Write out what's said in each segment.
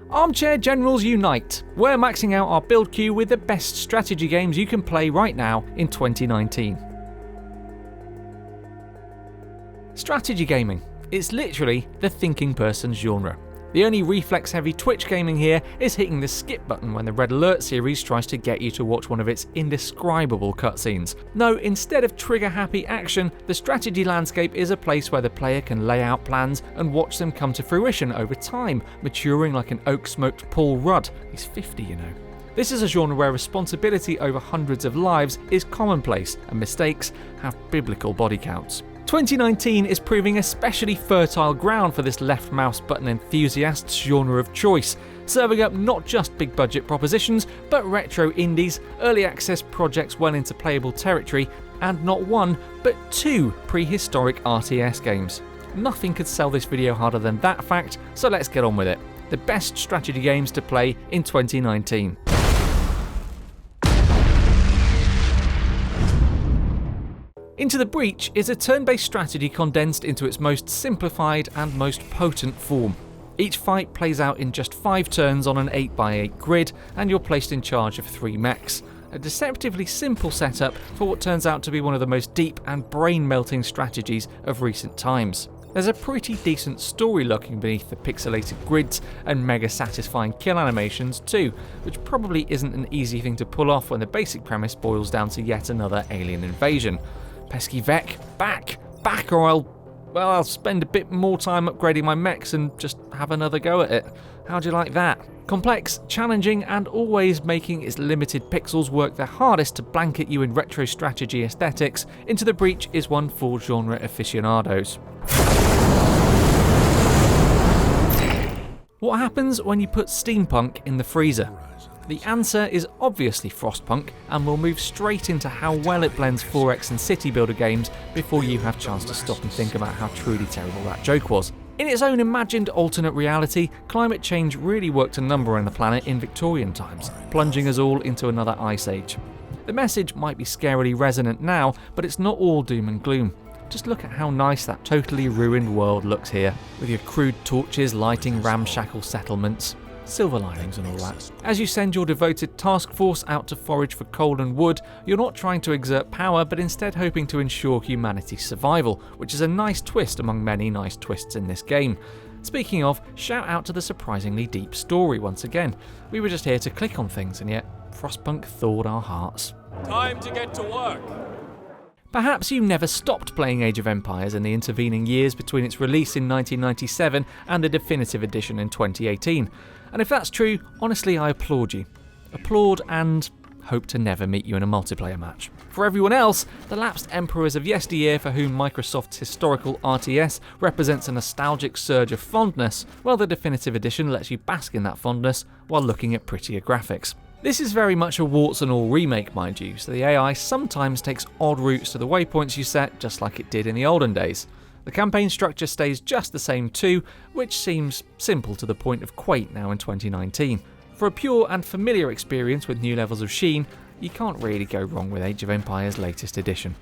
Armchair Generals Unite! We're maxing out our build queue with the best strategy games you can play right now in 2019. Strategy gaming. It's literally the thinking person's genre. The only reflex-heavy Twitch gaming here is hitting the skip button when the Red Alert series tries to get you to watch one of its indescribable cutscenes. No, instead of trigger-happy action, the strategy landscape is a place where the player can lay out plans and watch them come to fruition over time, maturing like an oak-smoked Paul Rudd. He's 50, you know. This is a genre where responsibility over hundreds of lives is commonplace, and mistakes have biblical body counts. 2019 is proving especially fertile ground for this left mouse button enthusiast's genre of choice, serving up not just big budget propositions, but retro indies, early access projects well into playable territory, and not one, but two prehistoric RTS games. Nothing could sell this video harder than that fact, so let's get on with it. The best strategy games to play in 2019. Into the Breach is a turn-based strategy condensed into its most simplified and most potent form. Each fight plays out in just 5 turns on an 8x8 grid, and you're placed in charge of 3 mechs. A deceptively simple setup for what turns out to be one of the most deep and brain-melting strategies of recent times. There's a pretty decent story lurking beneath the pixelated grids and mega satisfying kill animations too, which probably isn't an easy thing to pull off when the basic premise boils down to yet another alien invasion. Pesky Vec, back, or I'll spend a bit more time upgrading my mechs and just have another go at it. How'd you like that? Complex, challenging, and always making its limited pixels work their hardest to blanket you in retro strategy aesthetics, Into the Breach is one for genre aficionados. What happens when you put steampunk in the freezer? The answer is obviously Frostpunk, and we'll move straight into how well it blends 4X and city builder games before you have a chance to stop and think about how truly terrible that joke was. In its own imagined alternate reality, climate change really worked a number on the planet in Victorian times, plunging us all into another ice age. The message might be scarily resonant now, but it's not all doom and gloom. Just look at how nice that totally ruined world looks here, with your crude torches lighting ramshackle settlements. Silver linings and all that. As you send your devoted task force out to forage for coal and wood, you're not trying to exert power, but instead hoping to ensure humanity's survival, which is a nice twist among many nice twists in this game. Speaking of, shout out to the surprisingly deep story once again. We were just here to click on things, and yet Frostpunk thawed our hearts. Time to get to work! Perhaps you never stopped playing Age of Empires in the intervening years between its release in 1997 and the definitive edition in 2018. And if that's true, honestly I applaud you. Applaud and hope to never meet you in a multiplayer match. For everyone else, the lapsed emperors of yesteryear for whom Microsoft's historical RTS represents a nostalgic surge of fondness, well, the definitive edition lets you bask in that fondness while looking at prettier graphics. This is very much a warts and all remake, mind you, so the AI sometimes takes odd routes to the waypoints you set, just like it did in the olden days. The campaign structure stays just the same too, which seems simple to the point of quaint now in 2019. For a pure and familiar experience with new levels of sheen, you can't really go wrong with Age of Empires' latest edition.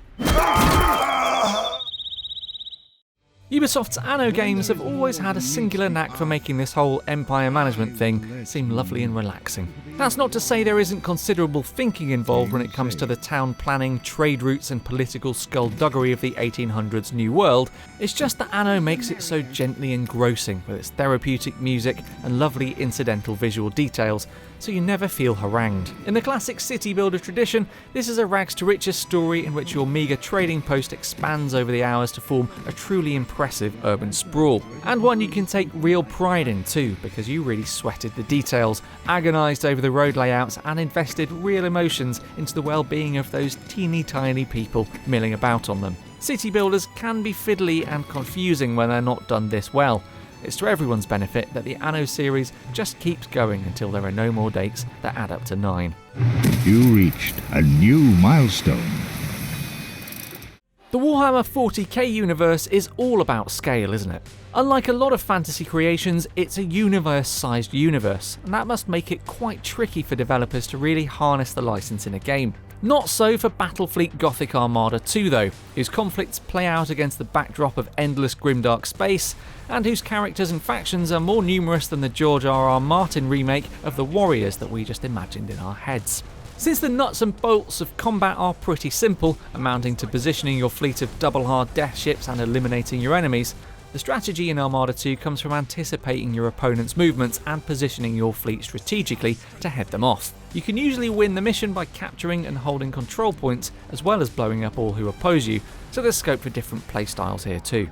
Ubisoft's Anno games have always had a singular knack for making this whole empire management thing seem lovely and relaxing. That's not to say there isn't considerable thinking involved when it comes to the town planning, trade routes and political skullduggery of the 1800s New World. It's just that Anno makes it so gently engrossing with its therapeutic music and lovely incidental visual details, so you never feel harangued. In the classic city builder tradition, this is a rags to riches story in which your meagre trading post expands over the hours to form a truly impressive urban sprawl. And one you can take real pride in too, because you really sweated the details, agonised over the road layouts and invested real emotions into the well-being of those teeny tiny people milling about on them. City builders can be fiddly and confusing when they're not done this well. It's to everyone's benefit that the Anno series just keeps going until there are no more dates that add up to 9. You reached a new milestone. The Warhammer 40k universe is all about scale, isn't it? Unlike a lot of fantasy creations, it's a universe-sized universe, and that must make it quite tricky for developers to really harness the license in a game. Not so for Battlefleet Gothic Armada 2 though, whose conflicts play out against the backdrop of endless grimdark space, and whose characters and factions are more numerous than the George R.R. Martin remake of the warriors that we just imagined in our heads. Since the nuts and bolts of combat are pretty simple, amounting to positioning your fleet of double hard death ships and eliminating your enemies, the strategy in Armada 2 comes from anticipating your opponent's movements and positioning your fleet strategically to head them off. You can usually win the mission by capturing and holding control points, as well as blowing up all who oppose you, so there's scope for different playstyles here too.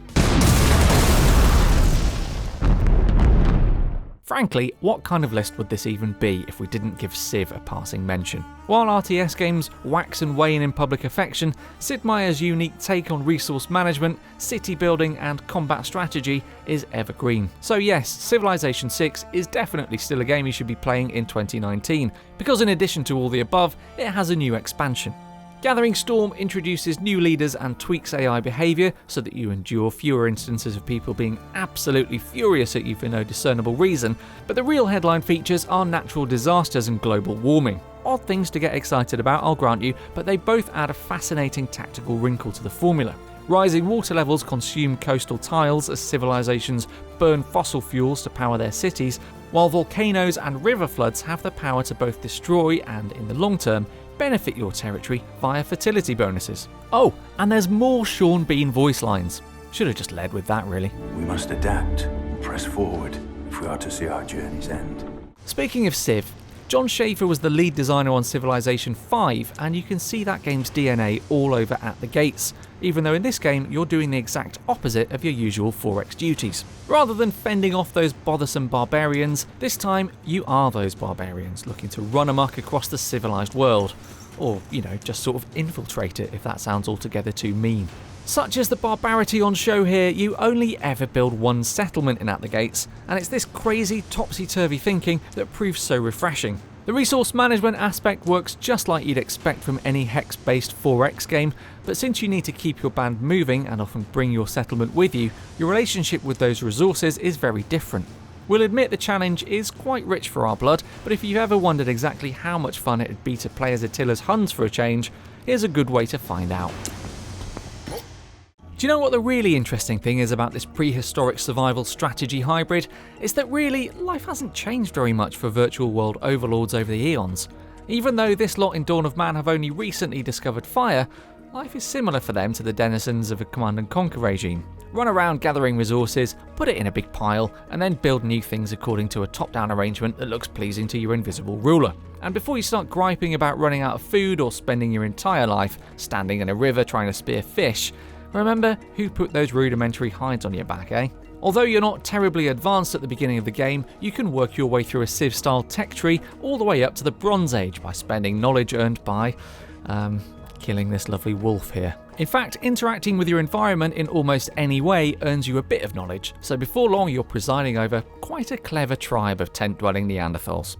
Frankly, what kind of list would this even be if we didn't give Civ a passing mention? While RTS games wax and wane in public affection, Sid Meier's unique take on resource management, city building and combat strategy is evergreen. So yes, Civilization 6 is definitely still a game you should be playing in 2019, because in addition to all the above, it has a new expansion. Gathering Storm introduces new leaders and tweaks AI behaviour so that you endure fewer instances of people being absolutely furious at you for no discernible reason, but the real headline features are natural disasters and global warming. Odd things to get excited about, I'll grant you, but they both add a fascinating tactical wrinkle to the formula. Rising water levels consume coastal tiles as civilizations burn fossil fuels to power their cities, while volcanoes and river floods have the power to both destroy and, in the long term, benefit your territory via fertility bonuses. Oh, and there's more Sean Bean voice lines. Should have just led with that, really. We must adapt and press forward if we are to see our journey's end. Speaking of Civ, John Schaefer was the lead designer on Civilization 5, and you can see that game's DNA all over At the Gates, even though in this game you're doing the exact opposite of your usual 4X duties. Rather than fending off those bothersome barbarians, this time you are those barbarians looking to run amok across the civilized world. Or, just sort of infiltrate it if that sounds altogether too mean. Such is the barbarity on show here, you only ever build one settlement in At the Gates, and it's this crazy topsy-turvy thinking that proves so refreshing. The resource management aspect works just like you'd expect from any hex-based 4X game, but since you need to keep your band moving and often bring your settlement with you, your relationship with those resources is very different. We'll admit the challenge is quite rich for our blood, but if you've ever wondered exactly how much fun it'd be to play as Attila's Huns for a change, here's a good way to find out. Do you know what the really interesting thing is about this prehistoric survival strategy hybrid? It's that really, life hasn't changed very much for virtual world overlords over the eons. Even though this lot in Dawn of Man have only recently discovered fire, life is similar for them to the denizens of a Command and Conquer regime. Run around gathering resources, put it in a big pile, and then build new things according to a top-down arrangement that looks pleasing to your invisible ruler. And before you start griping about running out of food or spending your entire life standing in a river trying to spear fish, remember who put those rudimentary hides on your back, eh? Although you're not terribly advanced at the beginning of the game, you can work your way through a Civ-style tech tree all the way up to the Bronze Age by spending knowledge earned by, killing this lovely wolf here. In fact, interacting with your environment in almost any way earns you a bit of knowledge, so before long you're presiding over quite a clever tribe of tent-dwelling Neanderthals.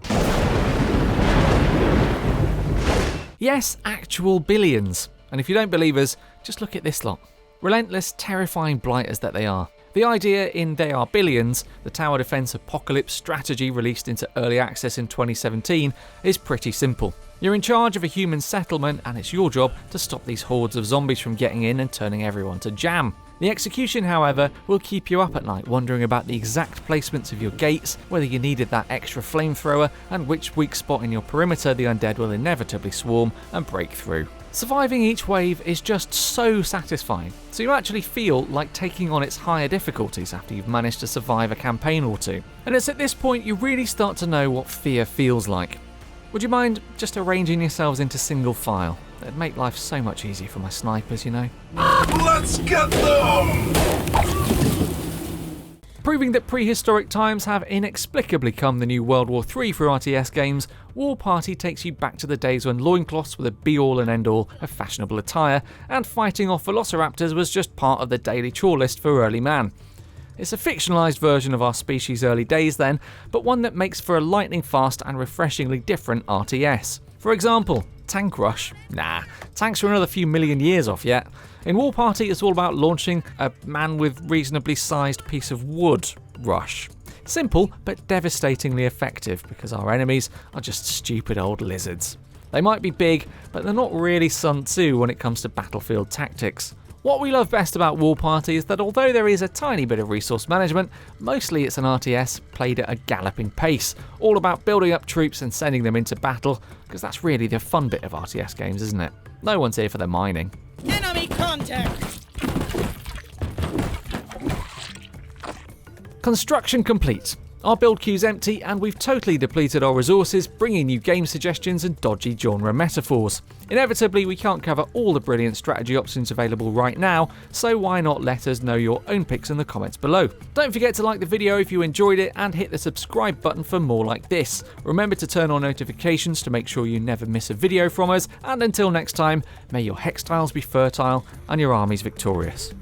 Yes, actual billions. And if you don't believe us, just look at this lot. Relentless, terrifying blighters that they are. The idea in They Are Billions, the tower defense apocalypse strategy released into early access in 2017, is pretty simple. You're in charge of a human settlement and it's your job to stop these hordes of zombies from getting in and turning everyone to jam. The execution, however, will keep you up at night wondering about the exact placements of your gates, whether you needed that extra flamethrower, and which weak spot in your perimeter the undead will inevitably swarm and break through. Surviving each wave is just so satisfying, so you actually feel like taking on its higher difficulties after you've managed to survive a campaign or two. And it's at this point you really start to know what fear feels like. Would you mind just arranging yourselves into single file? It'd make life so much easier for my snipers, you know. Let's get them! Proving that prehistoric times have inexplicably come the new World War III for RTS games, War Party takes you back to the days when loincloths were the be-all and end-all of fashionable attire, and fighting off velociraptors was just part of the daily chore list for early man. It's a fictionalised version of our species' early days then, but one that makes for a lightning-fast and refreshingly different RTS. For example, Tank Rush? Nah, tanks are another few million years off yet. In War Party, it's all about launching a man with reasonably sized piece of wood rush. Simple, but devastatingly effective, because our enemies are just stupid old lizards. They might be big, but they're not really Sun Tzu when it comes to battlefield tactics. What we love best about War Party is that although there is a tiny bit of resource management, mostly it's an RTS played at a galloping pace, all about building up troops and sending them into battle, because that's really the fun bit of RTS games, isn't it? No one's here for the mining. Enemy contact! Construction complete. Our build queue's empty and we've totally depleted our resources, bringing you game suggestions and dodgy genre metaphors. Inevitably, we can't cover all the brilliant strategy options available right now, so why not let us know your own picks in the comments below. Don't forget to like the video if you enjoyed it and hit the subscribe button for more like this. Remember to turn on notifications to make sure you never miss a video from us, and until next time, may your hex tiles be fertile and your armies victorious.